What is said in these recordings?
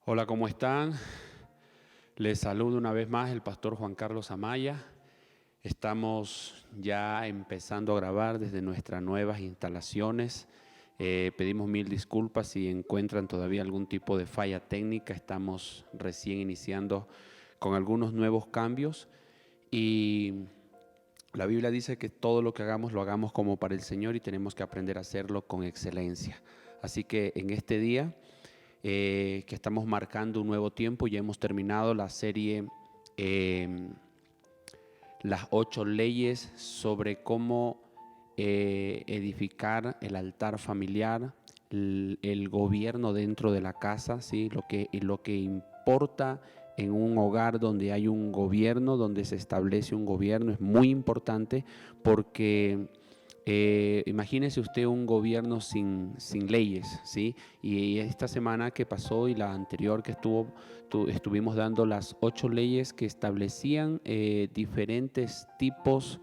Hola, ¿cómo están? Les saludo una vez más el pastor Juan Carlos Amaya. Estamos ya empezando a grabar desde nuestras nuevas instalaciones. Pedimos mil disculpas si encuentran todavía algún tipo de falla técnica. Estamos recién iniciando con algunos nuevos cambios y la Biblia dice que todo lo que hagamos lo hagamos como para el Señor y tenemos que aprender a hacerlo con excelencia. Así que en este día que estamos marcando un nuevo tiempo, ya hemos terminado la serie Las 8 leyes sobre cómo edificar el altar familiar, el gobierno dentro de la casa, ¿sí? Lo que importa en un hogar donde hay un gobierno, donde se establece un gobierno, es muy importante porque imagínese usted un gobierno sin leyes, ¿sí? Y esta semana que pasó y la anterior que estuvimos dando las 8 leyes que establecían diferentes tipos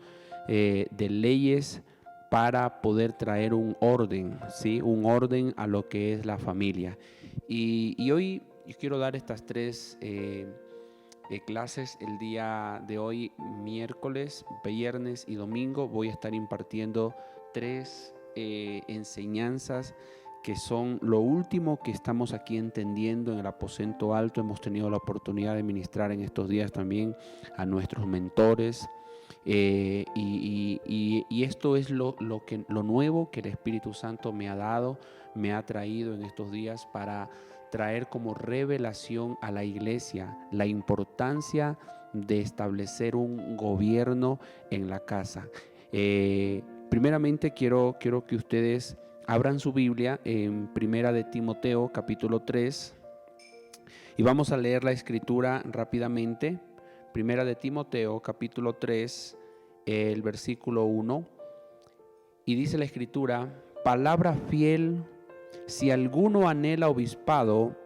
de leyes para poder traer un orden, ¿sí? Un orden a lo que es la familia. Y hoy yo quiero dar estas tres clases. El día de hoy, miércoles, viernes y domingo, voy a estar impartiendo tres enseñanzas que son lo último que estamos aquí entendiendo en el aposento alto. Hemos tenido la oportunidad de ministrar en estos días también a nuestros mentores. Y esto es lo nuevo que el Espíritu Santo me ha dado, me ha traído en estos días para traer como revelación a la iglesia la importancia de establecer un gobierno en la casa. Primeramente quiero que ustedes abran su Biblia en Primera de Timoteo capítulo 3 y vamos a leer la escritura rápidamente. Primera de Timoteo capítulo 3, el versículo 1, y dice la escritura: palabra fiel, si alguno anhela obispado,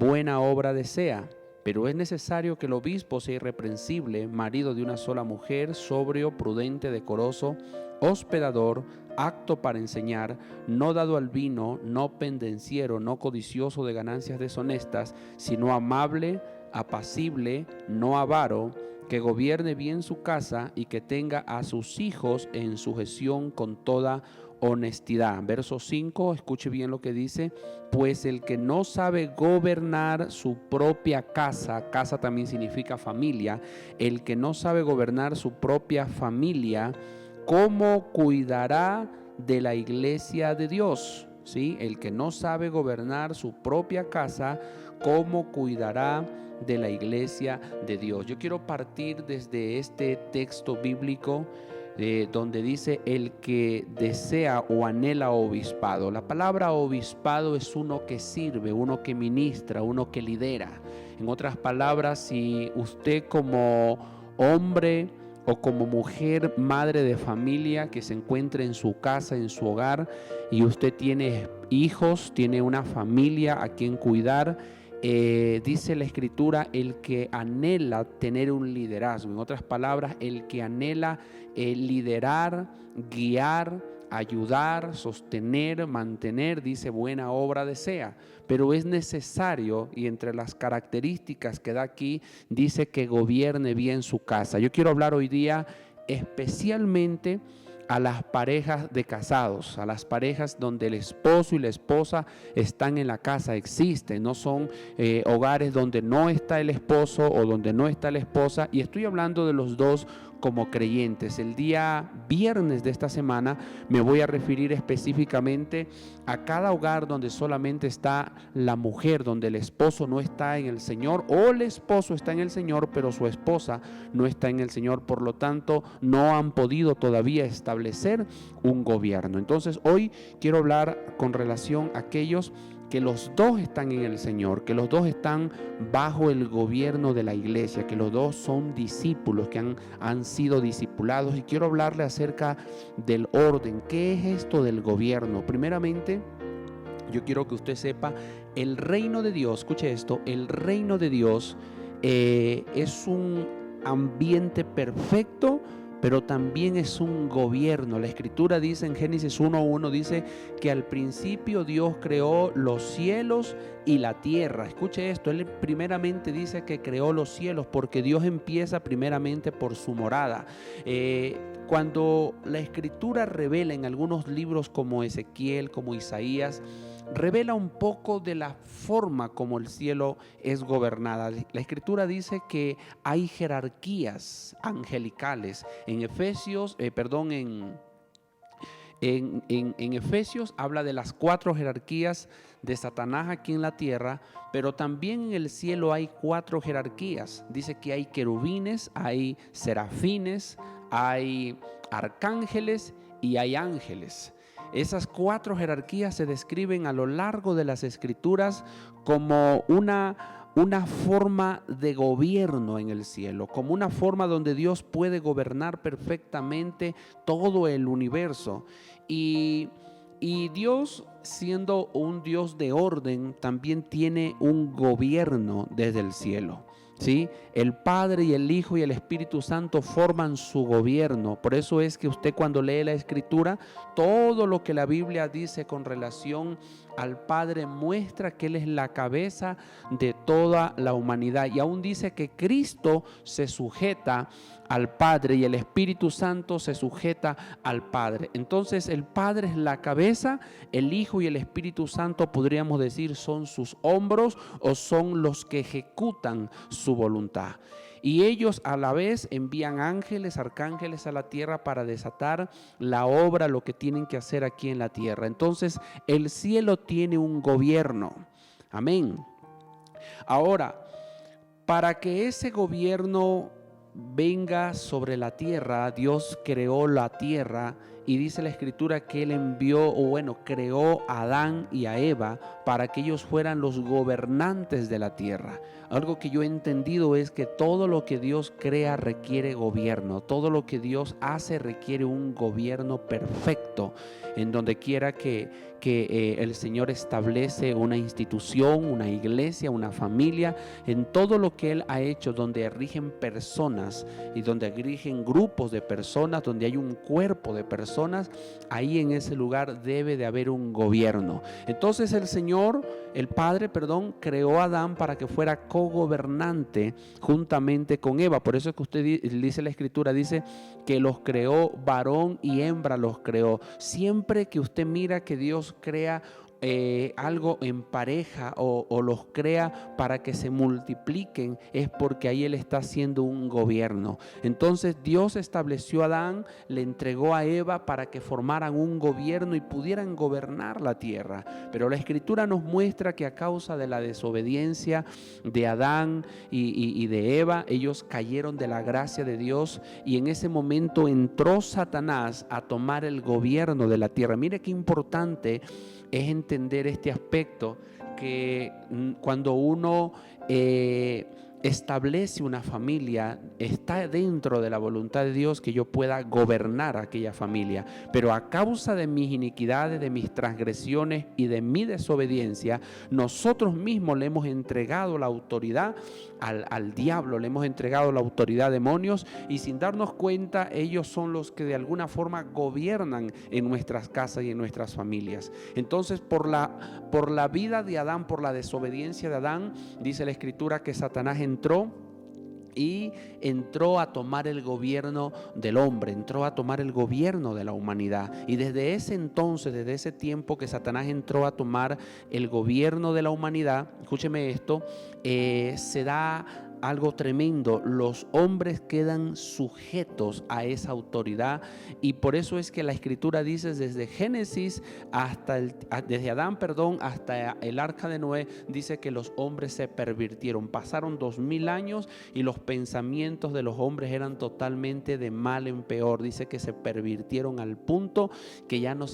buena obra desea, pero es necesario que el obispo sea irreprensible, marido de una sola mujer, sobrio, prudente, decoroso, hospedador, apto para enseñar, no dado al vino, no pendenciero, no codicioso de ganancias deshonestas, sino amable, apacible, no avaro, que gobierne bien su casa y que tenga a sus hijos en sujeción con toda honestidad. Verso 5, escuche bien lo que dice: pues el que no sabe gobernar su propia casa, casa también significa familia, el que no sabe gobernar su propia familia, ¿cómo cuidará de la iglesia de Dios? ¿Sí? El que no sabe gobernar su propia casa, ¿cómo cuidará de la iglesia de Dios? Yo quiero partir desde este texto bíblico donde dice el que desea o anhela obispado. La palabra obispado es uno que sirve, uno que ministra, uno que lidera. En otras palabras, si usted como hombre o como mujer, madre de familia que se encuentra en su casa, en su hogar, y usted tiene hijos, tiene una familia a quien cuidar, dice la escritura, el que anhela tener un liderazgo. En otras palabras, el que anhela liderar, guiar, ayudar, sostener, mantener, dice buena obra desea. Pero es necesario, y entre las características que da aquí, dice que gobierne bien su casa. Yo quiero hablar hoy día especialmente a las parejas de casados, a las parejas donde el esposo y la esposa están en la casa. Existen, no son hogares donde no está el esposo o donde no está la esposa, y estoy hablando de los dos como creyentes. El día viernes de esta semana me voy a referir específicamente a cada hogar donde solamente está la mujer, donde el esposo no está en el Señor, o el esposo está en el Señor pero su esposa no está en el Señor, por lo tanto no han podido todavía establecer un gobierno. Entonces hoy quiero hablar con relación a aquellos que los dos están en el Señor, que los dos están bajo el gobierno de la iglesia, que los dos son discípulos, que han sido discipulados. Y quiero hablarle acerca del orden. ¿Qué es esto del gobierno? Primeramente, yo quiero que usted sepa, el reino de Dios, escuche esto, el reino de Dios es un ambiente perfecto pero también es un gobierno. La Escritura dice en Génesis 1:1, dice que al principio Dios creó los cielos y la tierra. Escuche esto, Él primeramente dice que creó los cielos, porque Dios empieza primeramente por su morada. Cuando la Escritura revela en algunos libros como Ezequiel, como Isaías, revela un poco de la forma como el cielo es gobernada. La Escritura dice que hay jerarquías angelicales. En Efesios habla de las 4 jerarquías de Satanás aquí en la tierra, pero también en el cielo hay 4 jerarquías. Dice que hay querubines, hay serafines, hay arcángeles y hay ángeles. Esas 4 jerarquías se describen a lo largo de las Escrituras como una forma de gobierno en el cielo, como una forma donde Dios puede gobernar perfectamente todo el universo. Y Dios, siendo un Dios de orden, también tiene un gobierno desde el cielo. ¿Sí? El Padre y el Hijo y el Espíritu Santo forman su gobierno. Por eso es que usted, cuando lee la Escritura, todo lo que la Biblia dice con relación al Padre muestra que Él es la cabeza de toda la humanidad. Y aún dice que Cristo se sujeta al Padre y el Espíritu Santo se sujeta al Padre. Entonces el Padre es la cabeza, el Hijo y el Espíritu Santo, podríamos decir, son sus hombros o son los que ejecutan su voluntad. Y ellos a la vez envían ángeles, arcángeles a la tierra para desatar la obra, lo que tienen que hacer aquí en la tierra. Entonces el cielo tiene un gobierno. Amén. Ahora, para que ese gobierno venga sobre la tierra, Dios creó la tierra, y dice la Escritura que Él creó a Adán y a Eva para que ellos fueran los gobernantes de la tierra. Algo que yo he entendido es que todo lo que Dios crea requiere gobierno, todo lo que Dios hace requiere un gobierno perfecto. En donde quiera que el Señor establece una institución, una iglesia, una familia, en todo lo que Él ha hecho, donde rigen personas y donde rigen grupos de personas, donde hay un cuerpo de personas, ahí en ese lugar debe de haber un gobierno. Entonces el Padre, creó a Adán para que fuera cogobernante juntamente con Eva. Por eso es que usted dice, la Escritura dice que los creó varón y hembra, los creó. Siempre que usted mira que Dios crea algo en pareja o los crea para que se multipliquen, es porque ahí Él está haciendo un gobierno. Entonces Dios estableció a Adán, le entregó a Eva para que formaran un gobierno y pudieran gobernar la tierra. Pero la Escritura nos muestra que a causa de la desobediencia de Adán y de Eva, ellos cayeron de la gracia de Dios, y en ese momento entró Satanás a tomar el gobierno de la tierra. Mire qué importante es entender este aspecto, que cuando uno establece una familia, está dentro de la voluntad de Dios que yo pueda gobernar aquella familia, pero a causa de mis iniquidades, de mis transgresiones y de mi desobediencia, nosotros mismos le hemos entregado la autoridad al diablo, le hemos entregado la autoridad a demonios, y sin darnos cuenta ellos son los que de alguna forma gobiernan en nuestras casas y en nuestras familias. Entonces por la vida de Adán, por la desobediencia de Adán, dice la Escritura que Satanás entró a tomar el gobierno del hombre, entró a tomar el gobierno de la humanidad. Y desde ese entonces, desde ese tiempo que Satanás entró a tomar el gobierno de la humanidad, escúcheme esto, se da algo tremendo. Los hombres quedan sujetos a esa autoridad, y por eso es que la Escritura dice desde Génesis desde Adán, hasta el arca de Noé, dice que los hombres se pervirtieron. Pasaron 2000 años y los pensamientos de los hombres eran totalmente de mal en peor. Dice que se pervirtieron al punto que ya no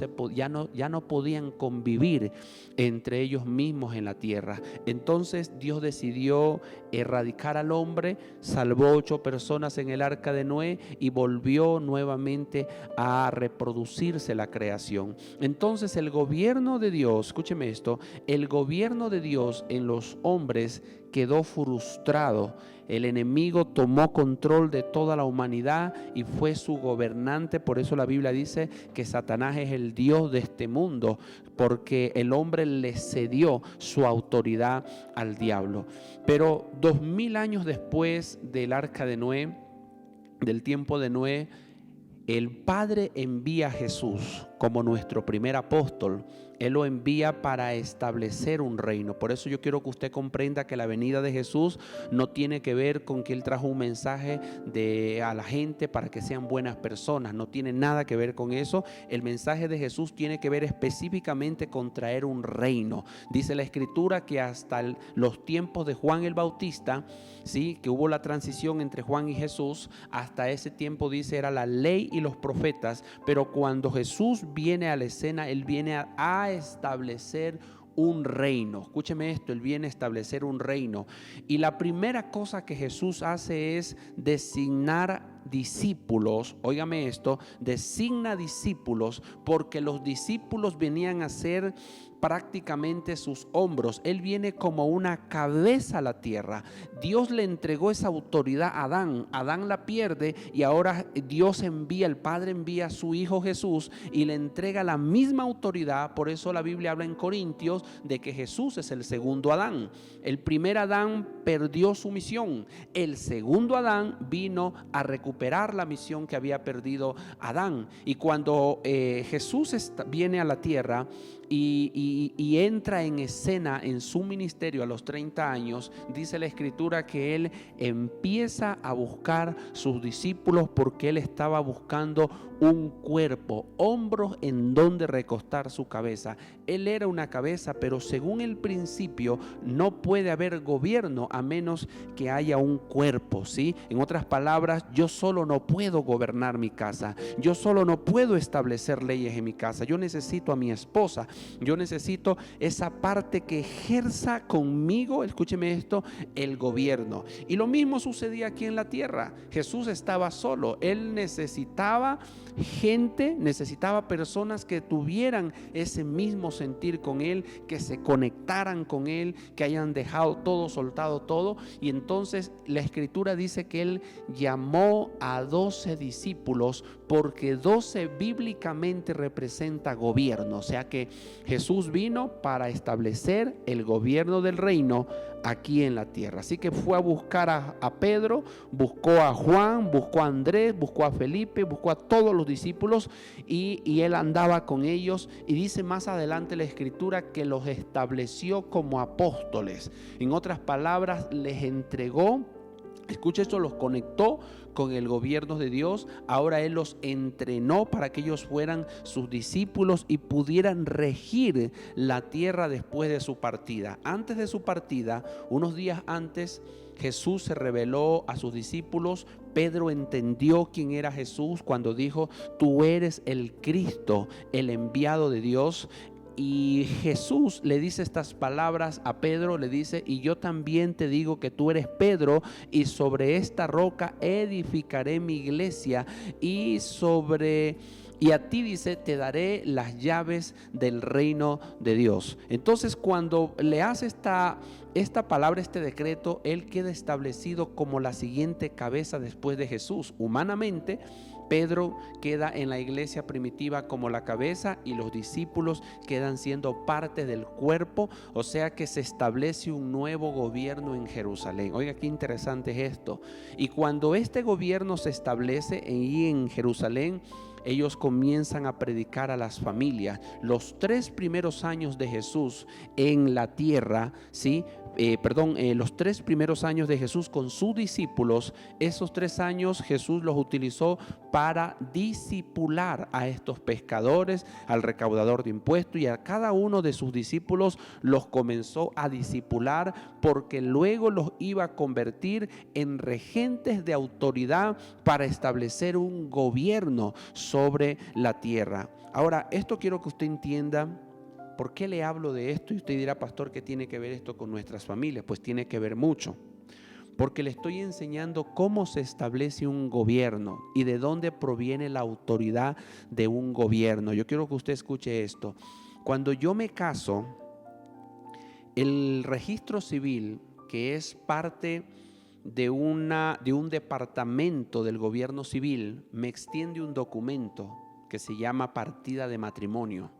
podían convivir entre ellos mismos en la tierra. Entonces Dios decidió erradicar al hombre, salvó 8 personas en el arca de Noé y volvió nuevamente a reproducirse la creación. Entonces el gobierno de Dios, escúcheme esto, el gobierno de Dios en los hombres quedó frustrado. El enemigo tomó control de toda la humanidad y fue su gobernante. Por eso la Biblia dice que Satanás es el Dios de este mundo, porque el hombre le cedió su autoridad al diablo. Pero 2000 años después del arca de Noé, del tiempo de Noé, el Padre envía a Jesús como nuestro primer apóstol. Él lo envía para establecer un reino. Por eso yo quiero que usted comprenda que la venida de Jesús no tiene que ver con que Él trajo un mensaje a la gente para que sean buenas personas. No tiene nada que ver con eso. El mensaje de Jesús tiene que ver específicamente con traer un reino. Dice la Escritura que hasta los tiempos de Juan el Bautista, ¿sí?, que hubo la transición entre Juan y Jesús, hasta ese tiempo dice era la ley y los profetas, pero cuando Jesús viene a la escena, Él viene a establecer un reino. Escúcheme esto, Él viene a establecer un reino. Y la primera cosa que Jesús hace es designar discípulos. Óigame esto, designa discípulos, porque los discípulos venían a ser prácticamente sus hombros. Él viene como una cabeza a la tierra. Dios le entregó esa autoridad a Adán. Adán la pierde y ahora Dios envía, el Padre envía a su Hijo Jesús y le entrega la misma autoridad. Por eso la Biblia habla en Corintios de que Jesús es el segundo Adán. El primer Adán perdió su misión. El segundo Adán vino a recuperar la misión que había perdido Adán. Y cuando Jesús viene a la tierra y entra en escena en su ministerio a los 30 años, dice la Escritura que Él empieza a buscar sus discípulos porque Él estaba buscando un cuerpo, hombros en donde recostar su cabeza. Él era una cabeza, pero según el principio no puede haber gobierno a menos que haya un cuerpo, ¿sí? En otras palabras, yo solo no puedo gobernar mi casa, yo solo no puedo establecer leyes en mi casa, yo necesito a mi esposa, yo necesito esa parte que ejerza conmigo, escúcheme esto, el gobierno. Y lo mismo sucedía aquí en la tierra. Jesús estaba solo, Él necesitaba gente, necesitaba personas que tuvieran ese mismo sentir con Él, que se conectaran con Él, que hayan dejado todo, soltado todo. Y entonces la Escritura dice que Él llamó a 12 discípulos, porque 12 bíblicamente representa gobierno. O sea que Jesús vino para establecer el gobierno del reino aquí en la tierra. Así que fue a buscar a Pedro, buscó a Juan, buscó a Andrés, buscó a Felipe, buscó a todos los discípulos y Él andaba con ellos. Y dice más adelante la Escritura que los estableció como apóstoles. En otras palabras, les entregó, escucha esto, los conectó con el gobierno de Dios. Ahora Él los entrenó para que ellos fueran sus discípulos y pudieran regir la tierra después de su partida. Antes de su partida, unos días antes, Jesús se reveló a sus discípulos. Pedro entendió quién era Jesús cuando dijo: tú eres el Cristo, el enviado de Dios. Y Jesús le dice estas palabras a Pedro, le dice: y yo también te digo que tú eres Pedro, y sobre esta roca edificaré mi iglesia, y a ti, dice, te daré las llaves del reino de Dios. Entonces, cuando le hace esta palabra, este decreto, Él queda establecido como la siguiente cabeza después de Jesús. Humanamente, Pedro queda en la iglesia primitiva como la cabeza y los discípulos quedan siendo parte del cuerpo, o sea que se establece un nuevo gobierno en Jerusalén. Oiga, qué interesante es esto. Y cuando este gobierno se establece en Jerusalén, ellos comienzan a predicar a las familias. Los 3 primeros años de Jesús en la tierra, ¿sí? Los 3 primeros años de Jesús con sus discípulos, esos 3 años Jesús los utilizó para discipular a estos pescadores, al recaudador de impuestos, y a cada uno de sus discípulos los comenzó a discipular, porque luego los iba a convertir en regentes de autoridad para establecer un gobierno sobre la tierra. Ahora, esto quiero que usted entienda. ¿Por qué le hablo de esto? Y usted dirá: pastor, ¿qué tiene que ver esto con nuestras familias? Pues tiene que ver mucho, porque le estoy enseñando cómo se establece un gobierno y de dónde proviene la autoridad de un gobierno. Yo quiero que usted escuche esto. Cuando yo me caso, el registro civil que es parte de un departamento del gobierno civil, me extiende un documento que se llama partida de matrimonio.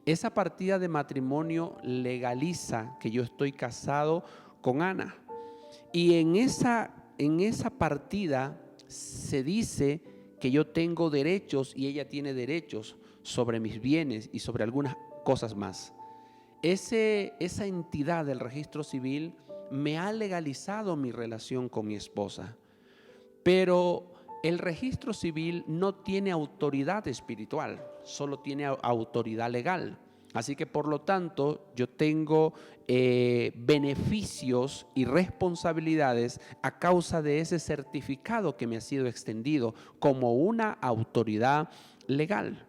Esa partida de matrimonio legaliza que yo estoy casado con Ana. Y en esa partida se dice que yo tengo derechos y ella tiene derechos sobre mis bienes y sobre algunas cosas más. Esa entidad del registro civil me ha legalizado mi relación con mi esposa. Pero el registro civil no tiene autoridad espiritual, solo tiene autoridad legal. Así que por lo tanto yo tengo beneficios y responsabilidades a causa de ese certificado que me ha sido extendido como una autoridad legal.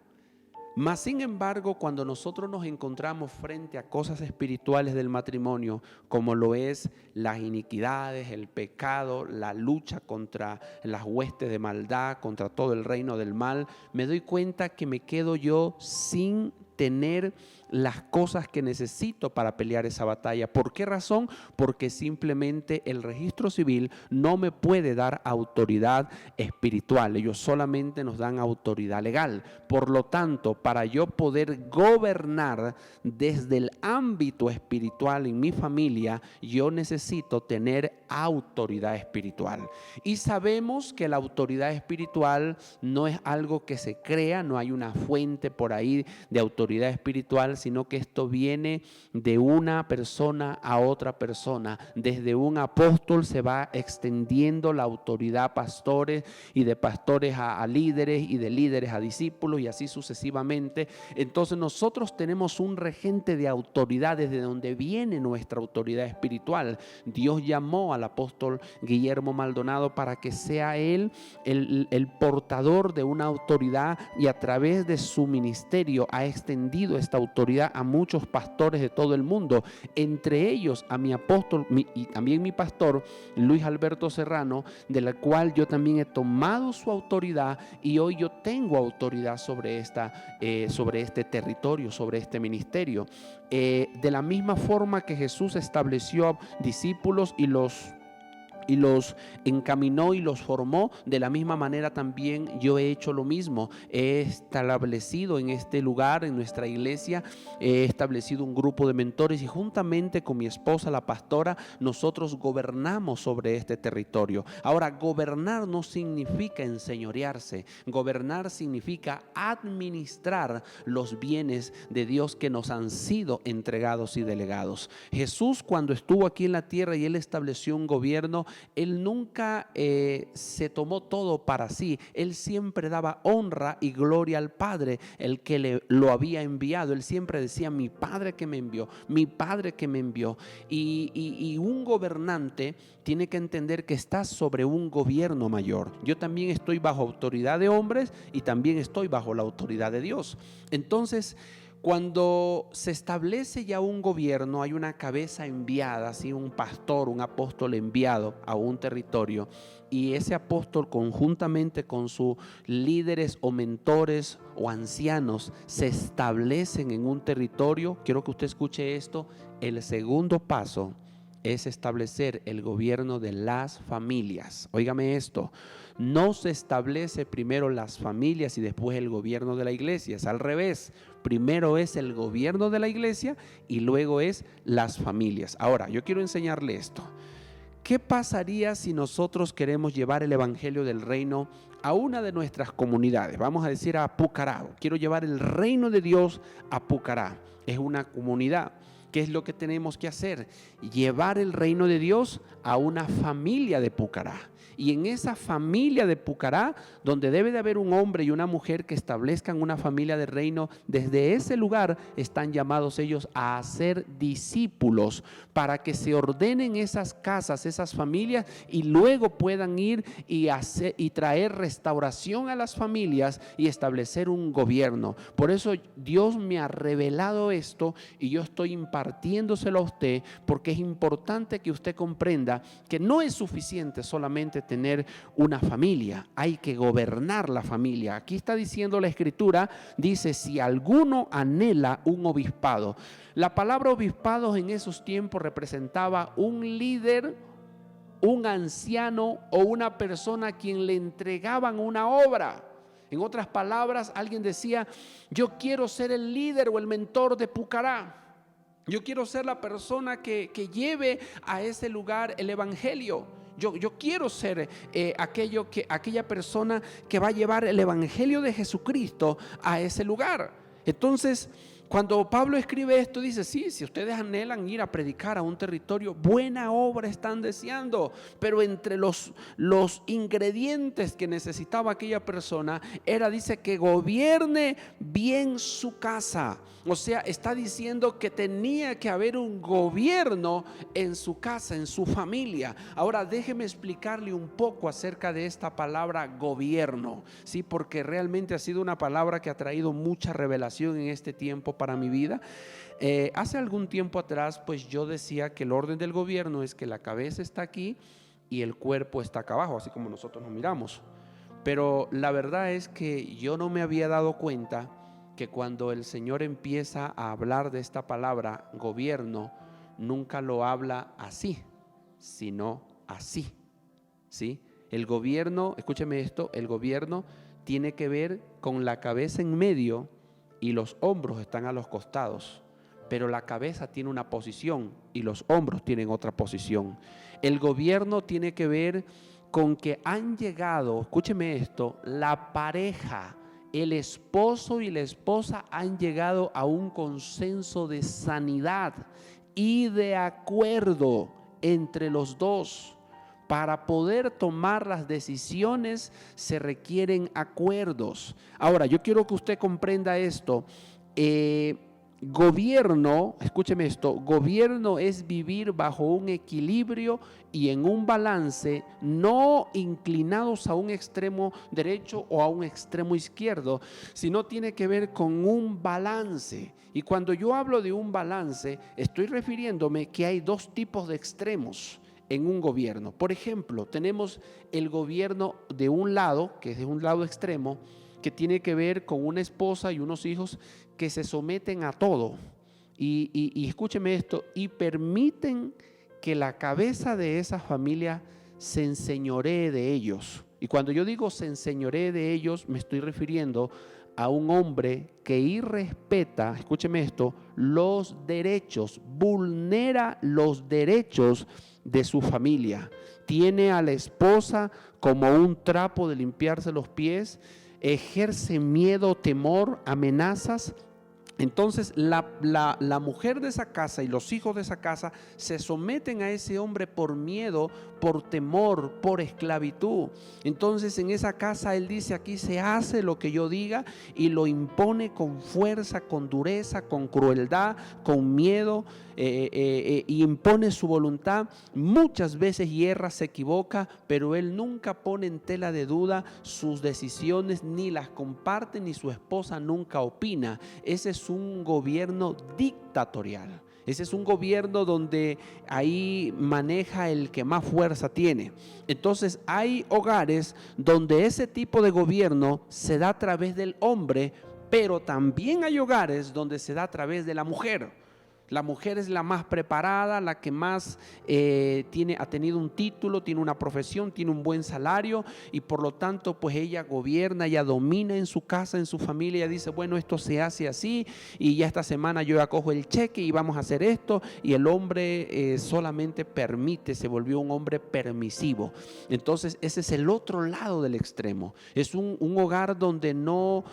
Mas sin embargo, cuando nosotros nos encontramos frente a cosas espirituales del matrimonio, como lo es las iniquidades, el pecado, la lucha contra las huestes de maldad, contra todo el reino del mal, me doy cuenta que me quedo yo sin tener las cosas que necesito para pelear esa batalla. ¿Por qué razón? Porque simplemente el registro civil no me puede dar autoridad espiritual. Ellos solamente nos dan autoridad legal. Por lo tanto, para yo poder gobernar desde el ámbito espiritual en mi familia, yo necesito tener autoridad espiritual. Y sabemos que la autoridad espiritual no es algo que se crea, no hay una fuente por ahí de autoridad espiritual, sino que esto viene de una persona a otra persona. Desde un apóstol se va extendiendo la autoridad a pastores, y de pastores a líderes, y de líderes a discípulos, y así sucesivamente. Entonces nosotros tenemos un regente de autoridad desde donde viene nuestra autoridad espiritual. Dios llamó al apóstol Guillermo Maldonado para que sea él el portador de una autoridad, y a través de su ministerio ha extendido esta autoridad a muchos pastores de todo el mundo, entre ellos a mi apóstol y también mi pastor Luis Alberto Serrano, de la cual yo también he tomado su autoridad, y hoy yo tengo autoridad sobre este territorio, sobre este ministerio. De la misma forma que Jesús estableció discípulos y los encaminó y los formó, de la misma manera también yo he hecho lo mismo. He establecido en este lugar, en nuestra iglesia, he establecido un grupo de mentores, y juntamente con mi esposa, la pastora, nosotros gobernamos sobre este territorio. Ahora, gobernar no significa enseñorearse. Gobernar significa administrar los bienes de Dios que nos han sido entregados y delegados. Jesús, cuando estuvo aquí en la tierra y él estableció un gobierno, él nunca se tomó todo para sí. Él siempre daba honra y gloria al Padre, el que lo había enviado. Él siempre decía: mi Padre que me envió, mi Padre que me envió. Y un gobernante tiene que entender que está sobre un gobierno mayor. Yo también estoy bajo autoridad de hombres, y también estoy bajo la autoridad de Dios. Entonces, cuando se establece ya un gobierno, hay una cabeza enviada, así un pastor, un apóstol enviado a un territorio, y ese apóstol, conjuntamente con sus líderes o mentores o ancianos, se establecen en un territorio. Quiero que usted escuche esto: el segundo paso es establecer el gobierno de las familias. Óigame esto: no se establece primero las familias y después el gobierno de la iglesia. Es al revés. Primero es el gobierno de la iglesia y luego es las familias. Ahora, yo quiero enseñarle esto. ¿Qué pasaría si nosotros queremos llevar el evangelio del reino a una de nuestras comunidades? Vamos a decir a Pucará. Quiero llevar el reino de Dios a Pucará. Es una comunidad. ¿Qué es lo que tenemos que hacer? Llevar el reino de Dios a una familia de Pucará. Y en esa familia de Pucará, donde debe de haber un hombre y una mujer que establezcan una familia de reino, desde ese lugar están llamados ellos a hacer discípulos, para que se ordenen esas casas, esas familias, y luego puedan ir y traer restauración a las familias y establecer un gobierno. Por eso Dios me ha revelado esto, y yo estoy impartiéndoselo a usted, porque es importante que usted comprenda que no es suficiente solamente tener una familia, hay que gobernar la familia. Aquí está diciendo la Escritura, dice, si alguno anhela un obispado. La palabra obispado en esos tiempos representaba un líder, un anciano o una persona a quien le entregaban una obra. En otras palabras, alguien decía, yo quiero ser el líder o el mentor de Pucará. Yo quiero ser la persona que lleve a ese lugar el evangelio. Yo quiero ser aquella persona que va a llevar el evangelio de Jesucristo a ese lugar. Entonces, cuando Pablo escribe esto, dice, sí, si ustedes anhelan ir a predicar a un territorio, buena obra están deseando, pero entre los ingredientes que necesitaba aquella persona era, dice, que gobierne bien su casa. O sea, está diciendo que tenía que haber un gobierno en su casa, en su familia. Ahora déjeme explicarle un poco acerca de esta palabra gobierno, ¿sí? Porque realmente ha sido una palabra que ha traído mucha revelación en este tiempo para mi vida. Hace algún tiempo atrás, pues yo decía que el orden del gobierno es que la cabeza está aquí y el cuerpo está acá abajo, así como nosotros nos miramos. Pero la verdad es que yo no me había dado cuenta que cuando el Señor empieza a hablar de esta palabra gobierno, nunca lo habla así, sino así, ¿sí? El gobierno, escúcheme esto, el gobierno tiene que ver con la cabeza en medio y los hombros están a los costados, pero la cabeza tiene una posición y los hombros tienen otra posición. El gobierno tiene que ver con que han llegado, escúcheme esto, la pareja, el esposo y la esposa han llegado a un consenso de sanidad y de acuerdo entre los dos. Para poder tomar las decisiones se requieren acuerdos. Ahora, yo quiero que usted comprenda esto. Gobierno, escúcheme esto, gobierno es vivir bajo un equilibrio y en un balance, no inclinados a un extremo derecho o a un extremo izquierdo, sino tiene que ver con un balance. Y cuando yo hablo de un balance, estoy refiriéndome que hay dos tipos de extremos en un gobierno. Por ejemplo, tenemos el gobierno de un lado, que es de un lado extremo, que tiene que ver con una esposa y unos hijos que se someten a todo. Y escúcheme esto, y permiten que la cabeza de esa familia se enseñoree de ellos. Y cuando yo digo se enseñoree de ellos, me estoy refiriendo a un hombre que irrespeta, escúcheme esto, los derechos, vulnera los derechos de su familia. Tiene a la esposa como un trapo de limpiarse los pies, ejerce miedo, temor, amenazas. Entonces la mujer de esa casa y los hijos de esa casa se someten a ese hombre por miedo, por temor, por esclavitud. Entonces en esa casa él dice, aquí se hace lo que yo diga, y lo impone con fuerza, con dureza, con crueldad, con miedo, y impone su voluntad. Muchas veces hierra, se equivoca, pero él nunca pone en tela de duda sus decisiones, ni las comparte, ni su esposa nunca opina. Ese es un gobierno dictatorial. Ese es un gobierno donde ahí maneja el que más fuerza tiene. Entonces hay hogares donde ese tipo de gobierno se da a través del hombre, pero también hay hogares donde se da a través de la mujer. La mujer es la más preparada, la que más ha tenido un título, tiene una profesión, tiene un buen salario, y por lo tanto pues ella gobierna, ella domina en su casa, en su familia. Ella dice, bueno, esto se hace así, y ya esta semana yo ya cojo el cheque y vamos a hacer esto. Y el hombre solamente permite, se volvió un hombre permisivo. Entonces ese es el otro lado del extremo. Es un hogar donde no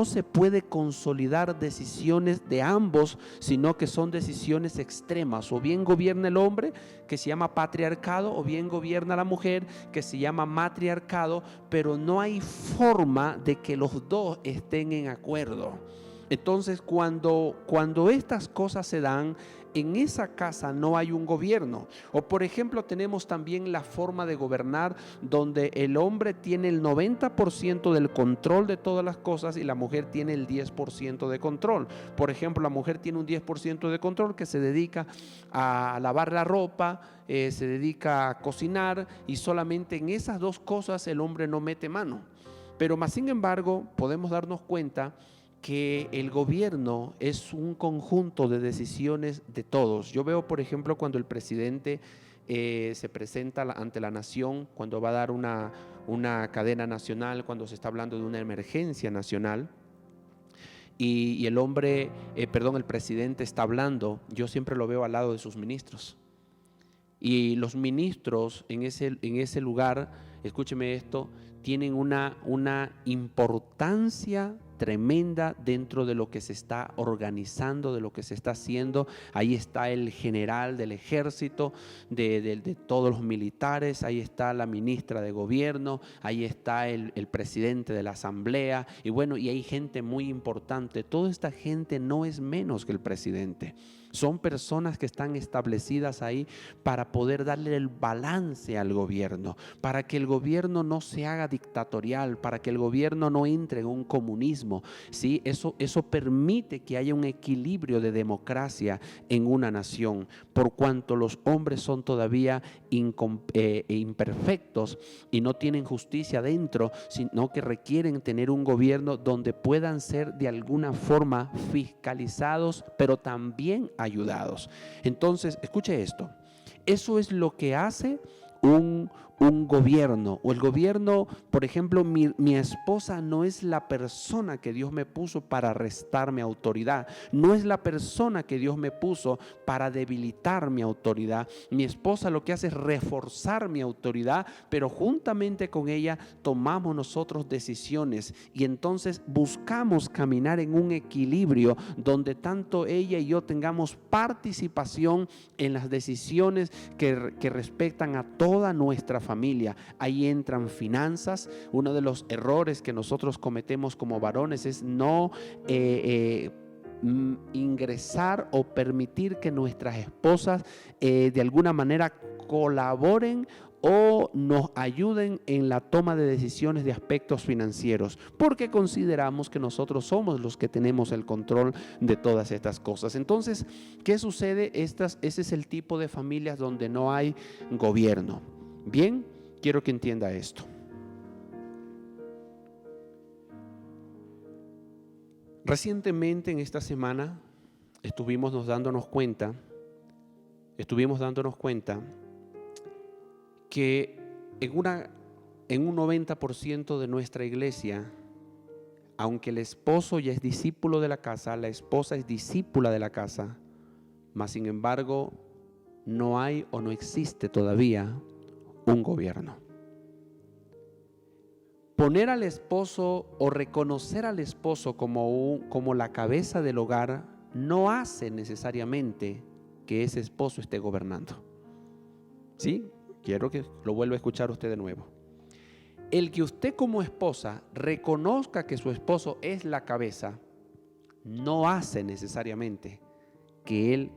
se puede consolidar decisiones de ambos, sino que son decisiones extremas. O bien gobierna el hombre, que se llama patriarcado, o bien gobierna la mujer, que se llama matriarcado, pero no hay forma de que los dos estén en acuerdo. Entonces cuando estas cosas se dan, en esa casa no hay un gobierno. O por ejemplo tenemos también la forma de gobernar donde el hombre tiene el 90% del control de todas las cosas y la mujer tiene el 10% de control. Por ejemplo, la mujer tiene un 10% de control que se dedica a lavar la ropa, se dedica a cocinar y solamente en esas dos cosas el hombre no mete mano. Pero más sin embargo podemos darnos cuenta que el gobierno es un conjunto de decisiones de todos. Yo veo, por ejemplo, cuando el presidente se presenta ante la nación, cuando va a dar una cadena nacional, cuando se está hablando de una emergencia nacional, y el presidente está hablando, yo siempre lo veo al lado de sus ministros. Y los ministros en ese lugar, escúcheme esto, tienen una importancia tremenda dentro de lo que se está organizando, de lo que se está haciendo. Ahí está el general del ejército, de todos los militares, ahí está la ministra de gobierno, ahí está el presidente de la asamblea, y bueno, y hay gente muy importante. Toda esta gente no es menos que el presidente. Son personas que están establecidas ahí para poder darle el balance al gobierno, para que el gobierno no se haga dictatorial, para que el gobierno no entre en un comunismo. ¿Sí? Eso permite que haya un equilibrio de democracia en una nación, por cuanto los hombres son todavía imperfectos y no tienen justicia dentro, sino que requieren tener un gobierno donde puedan ser de alguna forma fiscalizados, pero también ayudados. Entonces, escuche esto. Eso es lo que hace un gobierno. O el gobierno, por ejemplo, mi esposa no es la persona que Dios me puso para restar mi autoridad. No es la persona que Dios me puso para debilitar mi autoridad. Mi esposa lo que hace es reforzar mi autoridad, pero juntamente con ella tomamos nosotros decisiones y entonces buscamos caminar en un equilibrio donde tanto ella y yo tengamos participación en las decisiones que respectan a toda nuestra familia. Ahí entran finanzas. Uno de los errores que nosotros cometemos como varones es no ingresar o permitir que nuestras esposas de alguna manera colaboren o nos ayuden en la toma de decisiones de aspectos financieros, porque consideramos que nosotros somos los que tenemos el control de todas estas cosas. Entonces, ¿qué sucede? Ese es el tipo de familias donde no hay gobierno. Bien, quiero que entienda esto. Recientemente, en esta semana, estuvimos dándonos cuenta que en un 90% de nuestra iglesia, aunque el esposo ya es discípulo de la casa, la esposa es discípula de la casa, mas sin embargo no hay o no existe todavía un gobierno. Poner al esposo o reconocer al esposo como la cabeza del hogar no hace necesariamente que ese esposo esté gobernando. ¿Sí? Quiero que lo vuelva a escuchar usted de nuevo. El que usted como esposa reconozca que su esposo es la cabeza no hace necesariamente que él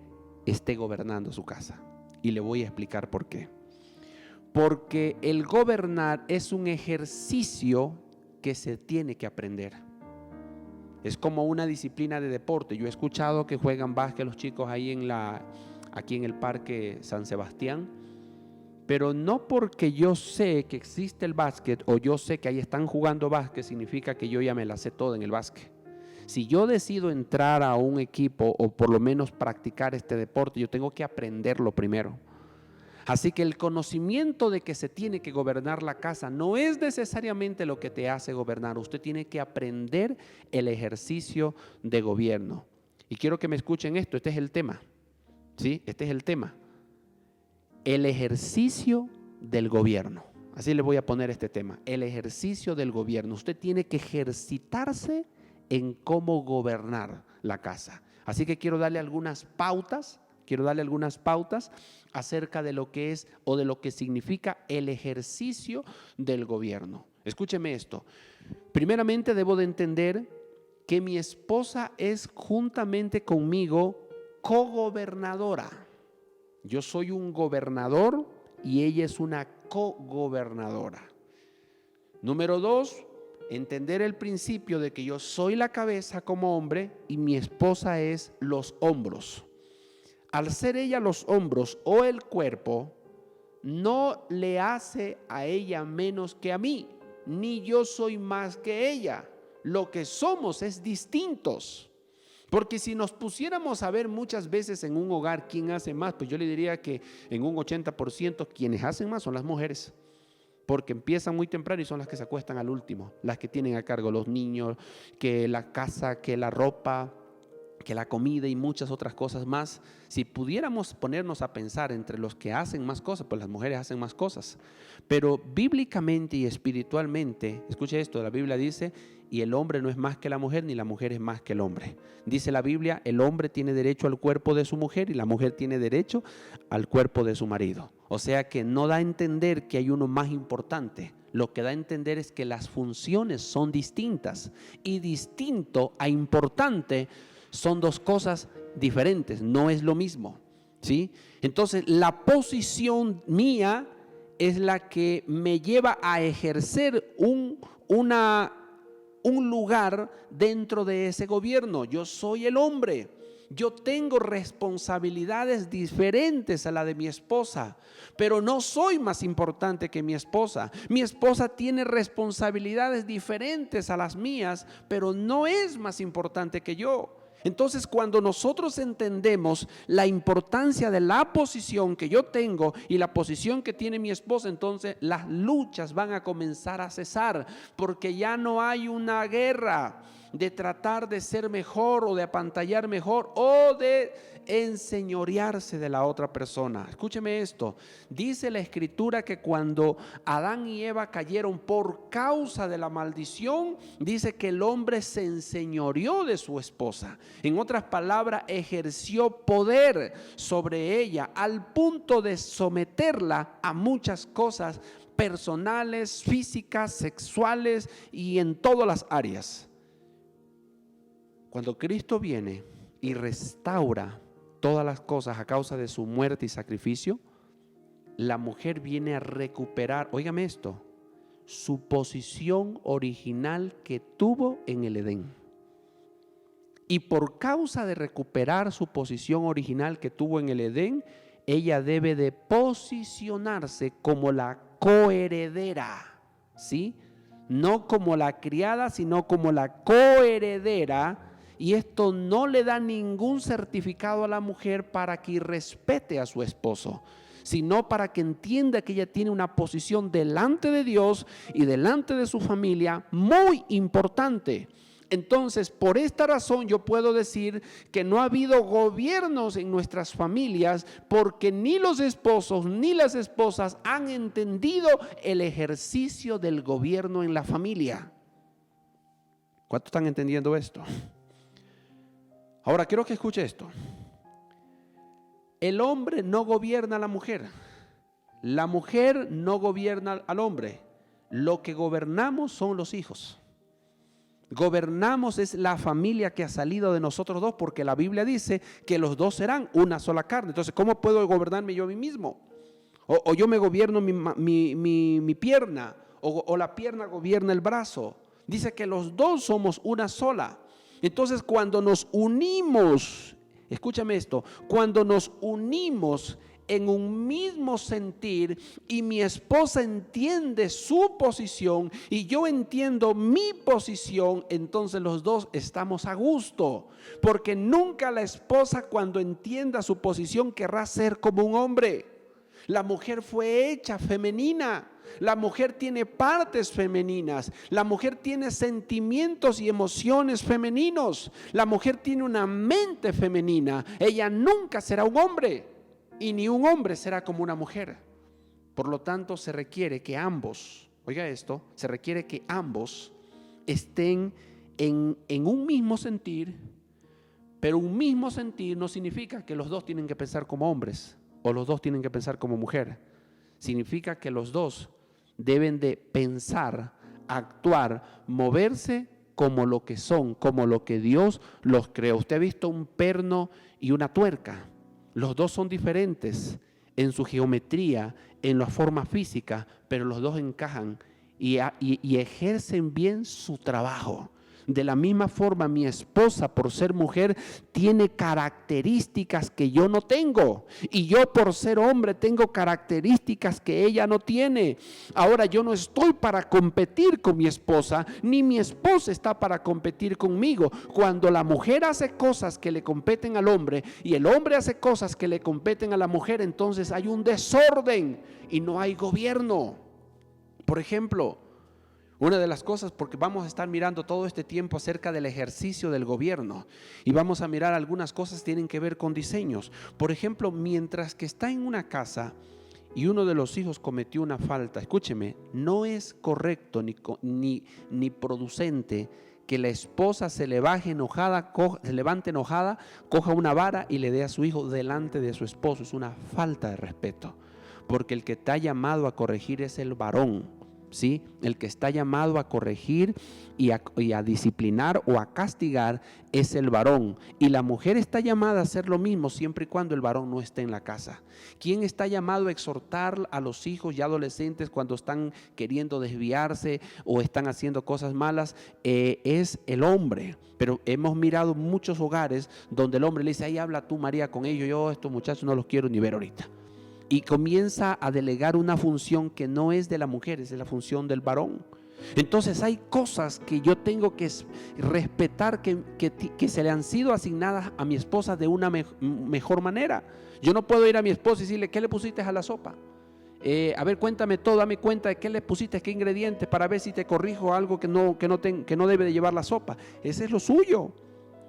esté gobernando su casa. Y le voy a explicar por qué. Porque el gobernar es un ejercicio que se tiene que aprender. Es como una disciplina de deporte. Yo he escuchado que juegan básquet los chicos ahí aquí en el Parque San Sebastián, pero no porque yo sé que existe el básquet o yo sé que ahí están jugando básquet significa que yo ya me la sé toda en el básquet. Si yo decido entrar a un equipo o por lo menos practicar este deporte, yo tengo que aprenderlo primero. Así que el conocimiento de que se tiene que gobernar la casa no es necesariamente lo que te hace gobernar. Usted tiene que aprender el ejercicio de gobierno. Y quiero que me escuchen esto, este es el tema. ¿Sí? Este es el tema. El ejercicio del gobierno. Así le voy a poner este tema. El ejercicio del gobierno. Usted tiene que ejercitarse en cómo gobernar la casa. Así que quiero darle algunas pautas acerca de lo que es o de lo que significa el ejercicio del gobierno. Escúcheme esto. Primeramente debo de entender que mi esposa es juntamente conmigo cogobernadora. Yo soy un gobernador y ella es una cogobernadora. Número 2, entender el principio de que yo soy la cabeza como hombre y mi esposa es los hombros. Al ser ella los hombros o el cuerpo, no le hace a ella menos que a mí, ni yo soy más que ella. Lo que somos es distintos. Porque si nos pusiéramos a ver muchas veces en un hogar quién hace más, pues yo le diría que en un 80% quienes hacen más son las mujeres. Porque empiezan muy temprano y son las que se acuestan al último, las que tienen a cargo los niños, que la casa, que la ropa, que la comida y muchas otras cosas más. Si pudiéramos ponernos a pensar entre los que hacen más cosas, pues las mujeres hacen más cosas. Pero bíblicamente y espiritualmente, escuche esto, la Biblia dice, y el hombre no es más que la mujer, ni la mujer es más que el hombre. Dice la Biblia, el hombre tiene derecho al cuerpo de su mujer y la mujer tiene derecho al cuerpo de su marido. O sea que no da a entender que hay uno más importante. Lo que da a entender es que las funciones son distintas, y distinto a importante son dos cosas diferentes, no es lo mismo, ¿sí? Entonces, la posición mía es la que me lleva a ejercer un lugar dentro de ese gobierno. Yo soy el hombre. Yo tengo responsabilidades diferentes a la de mi esposa, pero no soy más importante que mi esposa. Mi esposa tiene responsabilidades diferentes a las mías, pero no es más importante que yo. Entonces, cuando nosotros entendemos la importancia de la posición que yo tengo y la posición que tiene mi esposa, entonces las luchas van a comenzar a cesar, porque ya no hay una guerra de tratar de ser mejor o de apantallar mejor o de enseñorearse de la otra persona. Escúcheme esto, dice la Escritura que cuando Adán y Eva cayeron por causa de la maldición, dice que el hombre se enseñoreó de su esposa. En otras palabras, ejerció poder sobre ella al punto de someterla a muchas cosas personales, físicas, sexuales y en todas las áreas. Cuando Cristo viene y restaura todas las cosas a causa de su muerte y sacrificio, la mujer viene a recuperar, óigame esto, su posición original que tuvo en el Edén. Y por causa de recuperar su posición original que tuvo en el Edén, ella debe de posicionarse como la coheredera, ¿sí? No como la criada, sino como la coheredera. Y esto no le da ningún certificado a la mujer para que respete a su esposo, sino para que entienda que ella tiene una posición delante de Dios y delante de su familia muy importante. Entonces, por esta razón yo puedo decir que no ha habido gobiernos en nuestras familias, porque ni los esposos ni las esposas han entendido el ejercicio del gobierno en la familia. ¿Cuántos están entendiendo esto? Ahora quiero que escuche esto. El hombre no gobierna a la mujer no gobierna al hombre. Lo que gobernamos son los hijos. Gobernamos es la familia que ha salido de nosotros dos, porque la Biblia dice que los dos serán una sola carne. Entonces, ¿cómo puedo gobernarme yo a mí mismo? O yo me gobierno mi pierna, o la pierna gobierna el brazo. Dice que los dos somos una sola. Entonces, cuando nos unimos, escúchame esto, cuando nos unimos en un mismo sentir y mi esposa entiende su posición y yo entiendo mi posición, entonces los dos estamos a gusto, porque nunca la esposa, cuando entienda su posición, querrá ser como un hombre. La mujer fue hecha femenina. La mujer tiene partes femeninas. La mujer tiene sentimientos y emociones femeninos. La mujer tiene una mente femenina. Ella nunca será un hombre, y ni un hombre será como una mujer. Por lo tanto, se requiere que ambos, oiga esto, se requiere que ambos estén en un mismo sentir. Pero un mismo sentir no significa que los dos tienen que pensar como hombres o los dos tienen que pensar como mujer. Significa que los dos deben de pensar, actuar, moverse como lo que son, como lo que Dios los creó. Usted ha visto un perno y una tuerca. Los dos son diferentes en su geometría, en la forma física, pero los dos encajan y ejercen bien su trabajo. De la misma forma, mi esposa, por ser mujer, tiene características que yo no tengo. Y yo, por ser hombre, tengo características que ella no tiene. Ahora, yo no estoy para competir con mi esposa, ni mi esposa está para competir conmigo. Cuando la mujer hace cosas que le competen al hombre y el hombre hace cosas que le competen a la mujer, entonces hay un desorden y no hay gobierno. Por ejemplo, una de las cosas, porque vamos a estar mirando todo este tiempo acerca del ejercicio del gobierno y vamos a mirar algunas cosas que tienen que ver con diseños. Por ejemplo, mientras que está en una casa y uno de los hijos cometió una falta, escúcheme, no es correcto ni producente que la esposa se levante enojada, coja una vara y le dé a su hijo delante de su esposo. Es una falta de respeto, porque el que está llamado a corregir es el varón. ¿Sí? El que está llamado a corregir y a disciplinar o a castigar es el varón, y la mujer está llamada a hacer lo mismo siempre y cuando el varón no esté en la casa. ¿Quién está llamado a exhortar a los hijos y adolescentes cuando están queriendo desviarse o están haciendo cosas malas? Es el hombre. Pero hemos mirado muchos hogares donde el hombre le dice: ahí habla tú, María, con ellos, yo estos muchachos no los quiero ni ver ahorita. Y comienza a delegar una función que no es de la mujer, es de la función del varón. Entonces hay cosas que yo tengo que respetar, que se le han sido asignadas a mi esposa de una mejor manera. Yo no puedo ir a mi esposa y decirle: ¿qué le pusiste a la sopa? A ver, cuéntame todo, dame cuenta de qué le pusiste, qué ingredientes, para ver si te corrijo algo que no debe de llevar la sopa. Ese es lo suyo.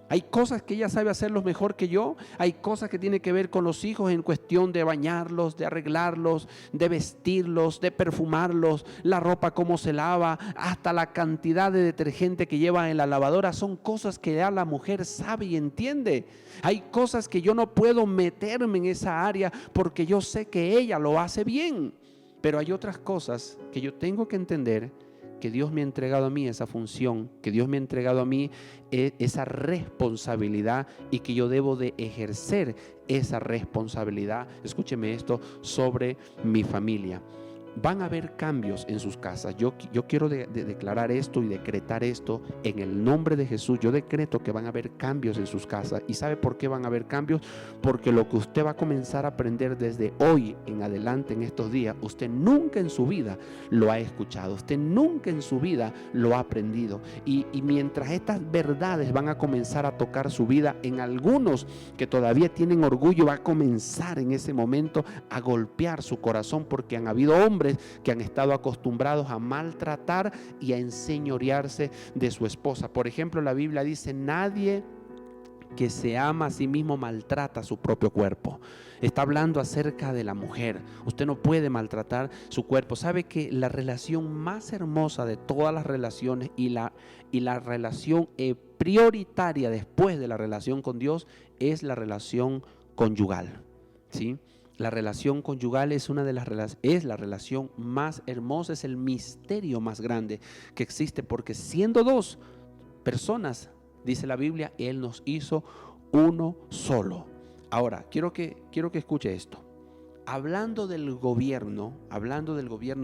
Hay cosas que ella sabe hacerlos mejor que yo. Hay cosas que tienen que ver con los hijos en cuestión de bañarlos, de arreglarlos, de vestirlos, de perfumarlos, la ropa cómo se lava, hasta la cantidad de detergente que lleva en la lavadora. Son cosas que ya la mujer sabe y entiende. Hay cosas que yo no puedo meterme en esa área porque yo sé que ella lo hace bien. Pero hay otras cosas que yo tengo que entender, que Dios me ha entregado a mí esa función, que Dios me ha entregado a mí esa responsabilidad, y que yo debo de ejercer esa responsabilidad, escúcheme esto, sobre mi familia. Van a haber cambios en sus casas. Yo quiero declarar esto y decretar esto en el nombre de Jesús. Yo decreto que van a haber cambios en sus casas. ¿Y sabe por qué van a haber cambios? Porque lo que usted va a comenzar a aprender desde hoy en adelante, en estos días, usted nunca en su vida lo ha escuchado. Usted nunca en su vida lo ha aprendido. Y mientras estas verdades van a comenzar a tocar su vida, en algunos que todavía tienen orgullo, va a comenzar en ese momento a golpear su corazón, porque han habido hombres que han estado acostumbrados a maltratar y a enseñorearse de su esposa. Por ejemplo, la Biblia dice: nadie que se ama a sí mismo maltrata su propio cuerpo. Está hablando acerca de la mujer. Usted no puede maltratar su cuerpo. ¿Sabe que la relación más hermosa de todas las relaciones y la relación prioritaria después de la relación con Dios es la relación conyugal? ¿Sí? La relación conyugal es la relación más hermosa, es el misterio más grande que existe, porque siendo dos personas, dice la Biblia, Él nos hizo uno solo. Ahora, quiero que escuche esto. Hablando del gobierno,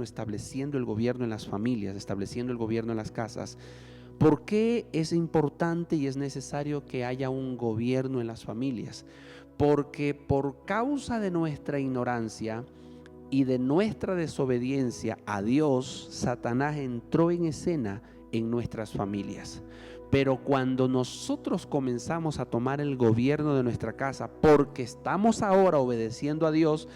estableciendo el gobierno en las familias, estableciendo el gobierno en las casas, ¿por qué es importante y es necesario que haya un gobierno en las familias? Porque por causa de nuestra ignorancia y de nuestra desobediencia a Dios, Satanás entró en escena en nuestras familias. Pero cuando nosotros comenzamos a tomar el gobierno de nuestra casa, porque estamos ahora obedeciendo a Dios,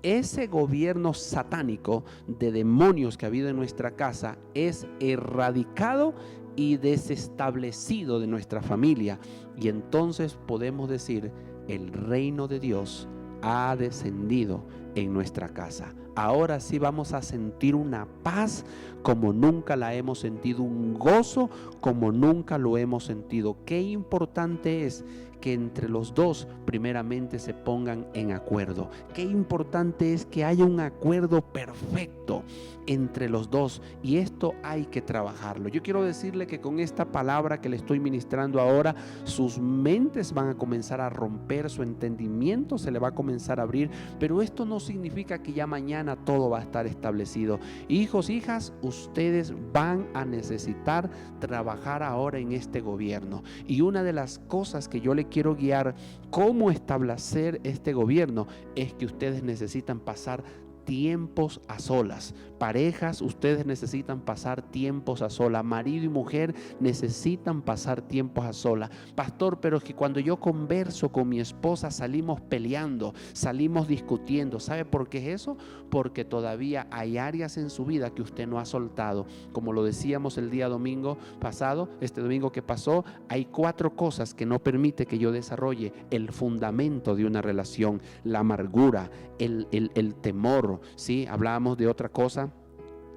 ese gobierno satánico de demonios que ha habido en nuestra casa es erradicado y desestablecido de nuestra familia. Y entonces podemos decir: el reino de Dios ha descendido en nuestra casa. Ahora sí vamos a sentir una paz como nunca la hemos sentido, un gozo como nunca lo hemos sentido. Qué importante es que entre los dos primeramente se pongan en acuerdo. Qué importante es que haya un acuerdo perfecto entre los dos, y esto hay que trabajarlo. Yo quiero decirle que con esta palabra que le estoy ministrando ahora, sus mentes van a comenzar a romper, su entendimiento se le va a comenzar a abrir, pero esto no significa que ya mañana todo va a estar establecido. Hijos, hijas, ustedes van a necesitar trabajar ahora en este gobierno. Y una de las cosas que yo le quiero guiar cómo establecer este gobierno es que ustedes necesitan pasar tiempos a solas. Parejas, ustedes necesitan pasar tiempos a solas. Marido y mujer necesitan pasar tiempos a solas. Pastor, pero es que cuando yo converso con mi esposa salimos peleando, salimos discutiendo. ¿Sabe por qué es eso? Porque todavía hay áreas en su vida que usted no ha soltado. Como lo decíamos el día domingo pasado, este domingo que pasó, hay 4 cosas que no permite que yo desarrolle el fundamento de una relación: la amargura, el temor. ¿Sí? Hablábamos de otra cosa.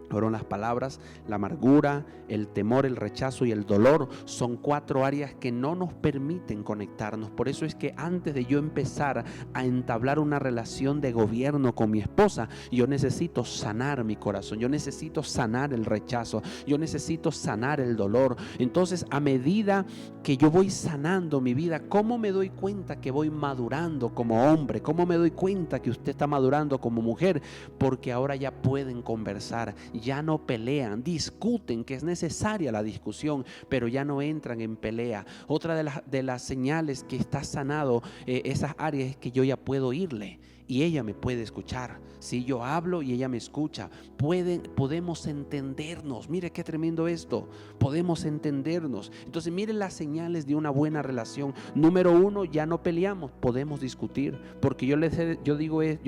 Fueron las palabras: la amargura, el temor, el rechazo y el dolor. Son 4 áreas que no nos permiten conectarnos. Por eso es que antes de yo empezar a entablar una relación de gobierno con mi esposa, yo necesito sanar mi corazón, yo necesito sanar el rechazo, yo necesito sanar el dolor. Entonces, a medida que yo voy sanando mi vida, ¿cómo me doy cuenta que voy madurando como hombre? ¿Cómo me doy cuenta que usted está madurando como mujer? Porque ahora ya pueden conversar, ya no pelean, discuten, que es necesaria la discusión, pero ya no entran en pelea. Otra de las señales que está sanado esas áreas es que yo ya puedo oírle y ella me puede escuchar. Si yo hablo y ella me escucha, podemos entendernos. Mire qué tremendo esto, podemos entendernos. Entonces miren las señales de una buena relación. Número 1, ya no peleamos, podemos discutir, porque yo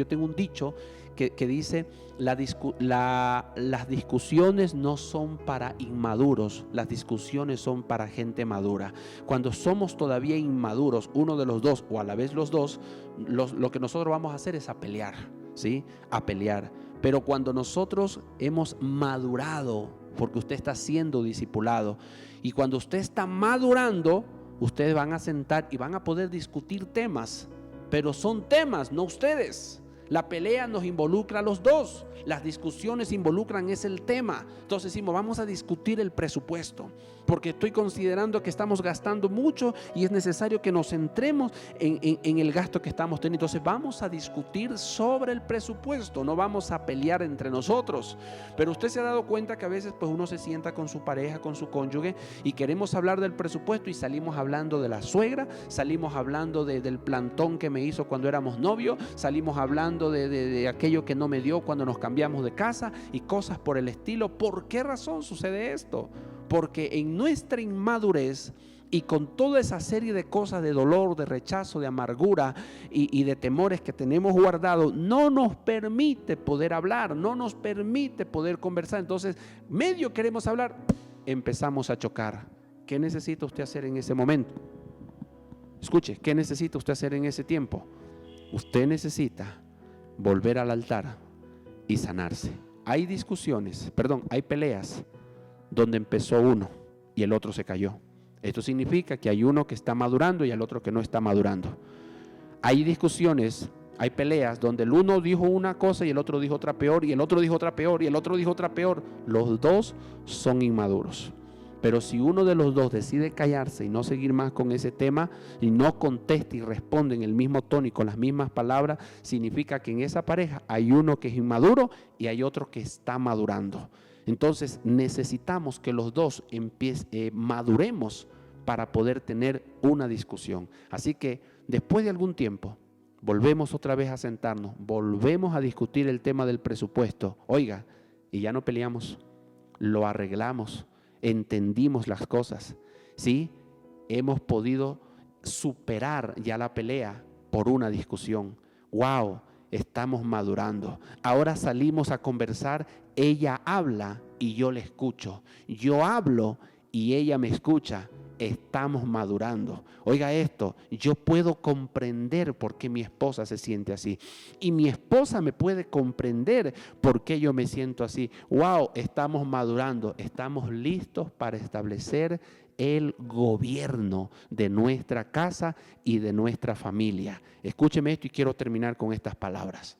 tengo un dicho que dice: las discusiones no son para inmaduros, las discusiones son para gente madura. Cuando somos todavía inmaduros, uno de los dos o a la vez los dos, lo que nosotros vamos a hacer es a pelear, ¿sí? A pelear. Pero cuando nosotros hemos madurado, porque usted está siendo discipulado, y cuando usted está madurando, ustedes van a sentar y van a poder discutir temas, pero son temas, no ustedes. La pelea nos involucra a los dos, las discusiones involucran es el tema. Entonces decimos: vamos a discutir el presupuesto, porque estoy considerando que estamos gastando mucho y es necesario que nos centremos en el gasto que estamos teniendo. Entonces vamos a discutir sobre el presupuesto, no vamos a pelear entre nosotros. Pero usted se ha dado cuenta que a veces pues uno se sienta con su pareja, con su cónyuge, y queremos hablar del presupuesto y salimos hablando de la suegra, salimos hablando del plantón que me hizo cuando éramos novios, salimos hablando de aquello que no me dio cuando nos cambiamos de casa y cosas por el estilo. ¿Por qué razón sucede esto? Porque en nuestra inmadurez y con toda esa serie de cosas, de dolor, de rechazo, de amargura y de temores que tenemos guardados, no nos permite poder hablar, no nos permite poder conversar. Entonces, medio queremos hablar, empezamos a chocar. ¿Qué necesita usted hacer en ese momento? Escuche, ¿qué necesita usted hacer en ese tiempo? Usted necesita volver al altar y sanarse. Hay hay peleas donde empezó uno y el otro se cayó. Esto significa que hay uno que está madurando y el otro que no está madurando. Hay discusiones, hay peleas donde el uno dijo una cosa y el otro dijo otra peor, y el otro dijo otra peor, y el otro dijo otra peor. Los dos son inmaduros. Pero si uno de los dos decide callarse y no seguir más con ese tema y no contesta y responde en el mismo tono y con las mismas palabras, significa que en esa pareja hay uno que es inmaduro y hay otro que está madurando. Entonces necesitamos que los dos maduremos para poder tener una discusión. Así que después de algún tiempo volvemos otra vez a sentarnos, volvemos a discutir el tema del presupuesto. Oiga, y ya no peleamos, lo arreglamos. Entendimos las cosas, ¿sí? Hemos podido superar ya la pelea por una discusión. ¡Wow! Estamos madurando. Ahora salimos a conversar, ella habla y yo le escucho. Yo hablo y ella me escucha. Estamos madurando. Oiga esto, yo puedo comprender por qué mi esposa se siente así y mi esposa me puede comprender por qué yo me siento así. Wow, estamos madurando, estamos listos para establecer el gobierno de nuestra casa y de nuestra familia. Escúcheme esto y quiero terminar con estas palabras.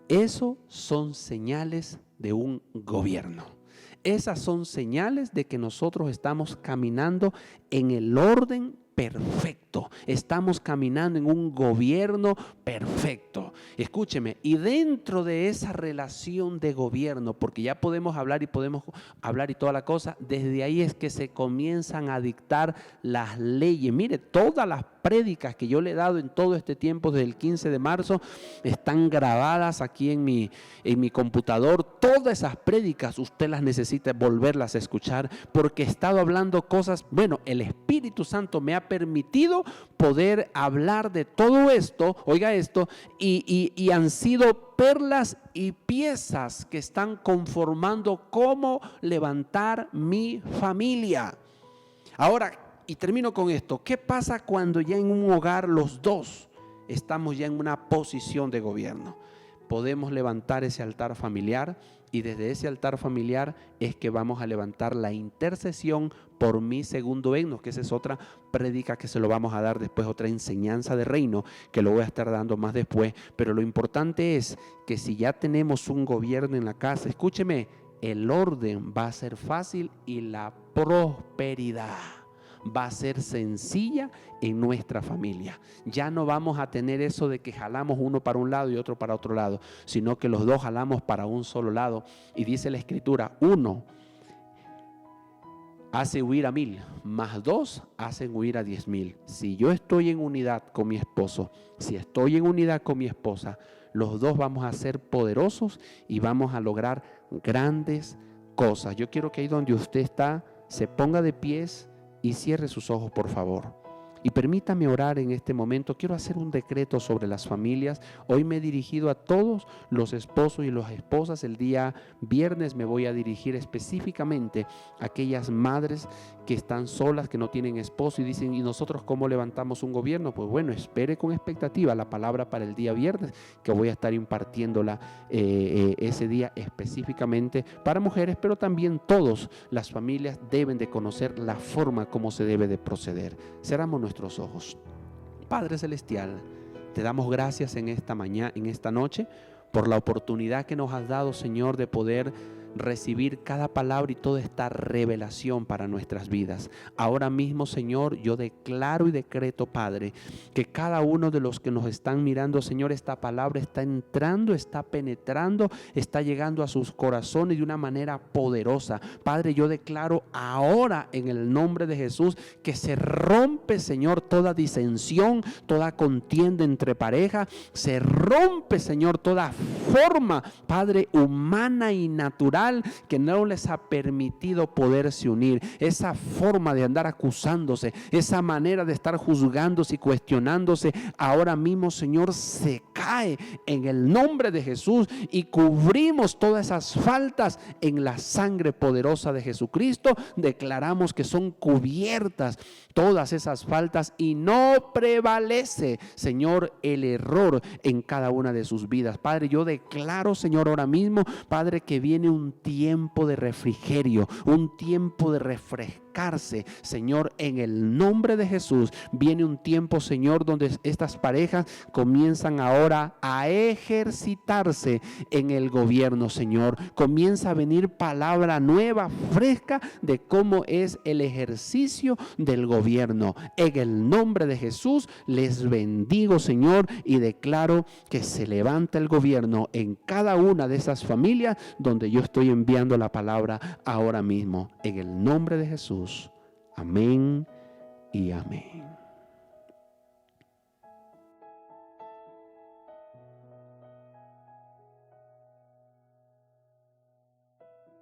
Eso son señales de un gobierno. Esas son señales de que nosotros estamos caminando en el orden perfecto. Estamos caminando en un gobierno perfecto. Escúcheme, y dentro de esa relación de gobierno, porque ya podemos hablar y toda la cosa, desde ahí es que se comienzan a dictar las leyes. Mire, todas las prédicas que yo le he dado en todo este tiempo, desde el 15 de marzo, están grabadas aquí en mi computador. Todas esas prédicas usted las necesita volverlas a escuchar, porque he estado hablando cosas, bueno, el Espíritu Santo me ha permitido poder hablar de todo esto, oiga esto, y han sido perlas y piezas que están conformando cómo levantar mi familia. Ahora, y termino con esto, ¿qué pasa cuando ya en un hogar los dos estamos ya en una posición de gobierno? Podemos levantar ese altar familiar, y desde ese altar familiar es que vamos a levantar la intercesión por mi segundo reino, que esa es otra prédica que se lo vamos a dar después, otra enseñanza de reino que lo voy a estar dando más después. Pero lo importante es que si ya tenemos un gobierno en la casa, escúcheme, el orden va a ser fácil y la prosperidad va a ser sencilla en nuestra familia. Ya no vamos a tener eso de que jalamos uno para un lado y otro para otro lado, sino que los dos jalamos para un solo lado. Y dice la Escritura, 1 hace huir a 1000, más 2 hacen huir a 10,000. Si yo estoy en unidad con mi esposo, si estoy en unidad con mi esposa, los dos vamos a ser poderosos y vamos a lograr grandes cosas. Yo quiero que ahí donde usted está, se ponga de pies y cierre sus ojos, por favor. Y permítame orar en este momento. Quiero hacer un decreto sobre las familias. Hoy me he dirigido a todos los esposos y las esposas. El día viernes me voy a dirigir específicamente a aquellas madres que están solas, que no tienen esposo y dicen, ¿y nosotros cómo levantamos un gobierno? Pues bueno, espere con expectativa la palabra para el día viernes, que voy a estar impartiéndola ese día específicamente para mujeres, pero también todas las familias deben de conocer la forma como se debe de proceder. Cerramos nuestros ojos. Padre Celestial, te damos gracias en esta mañana, en esta noche, por la oportunidad que nos has dado, Señor, de poder recibir cada palabra y toda esta revelación para nuestras vidas. Ahora mismo, Señor, yo declaro y decreto, Padre, que cada uno de los que nos están mirando, Señor, esta palabra está entrando, está penetrando, está llegando a sus corazones de una manera poderosa. Padre, yo declaro ahora en el nombre de Jesús que se rompe, Señor, toda disensión, toda contienda entre parejas, se rompe, Señor, toda forma, Padre, humana y natural que no les ha permitido poderse unir, esa forma de andar acusándose, esa manera de estar juzgándose y cuestionándose, ahora mismo, Señor, se cae en el nombre de Jesús y cubrimos todas esas faltas en la sangre poderosa de Jesucristo. Declaramos que son cubiertas todas esas faltas y no prevalece, Señor, el error en cada una de sus vidas. Padre, yo declaro, Señor, ahora mismo, Padre, que viene un tiempo de refrigerio, un tiempo de refrescarse, Señor, en el nombre de Jesús. Viene un tiempo, Señor, donde estas parejas comienzan ahora a ejercitarse en el gobierno, Señor. Comienza a venir palabra nueva, fresca, de cómo es el ejercicio del gobierno. En el nombre de Jesús les bendigo, Señor, y declaro que se levanta el gobierno en cada una de esas familias donde yo estoy enviando la palabra ahora mismo. En el nombre de Jesús. Amén y amén.